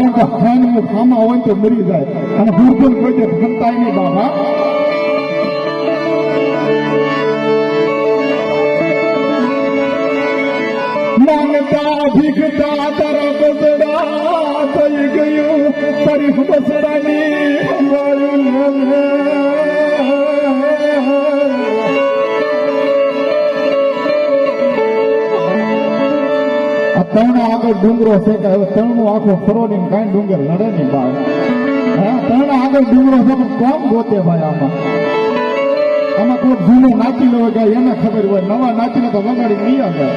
કારણ કે ખાઈને ખામાં હોય તો મરી જાય અને ભૂખન કોઈ દે ખંતાય નહીં બાબા. માંગતા ભીખતા તારા બસડા થઈ ગયું તારી બસડાની ત્રણ આગળ ડુંગરો છે કે હવે ત્રણનું આખો ફરો ને કાંઈ ડુંગર લડે નહીં ભાઈ. હા, ત્રણ આગળ ડુંગરો છે પણ કોમ ગોતે ભાઈ. આમાં કોઈ જૂનો નાચી લો એને ખબર હોય, નવા નાચીને તો વગાડી નહીં આવે.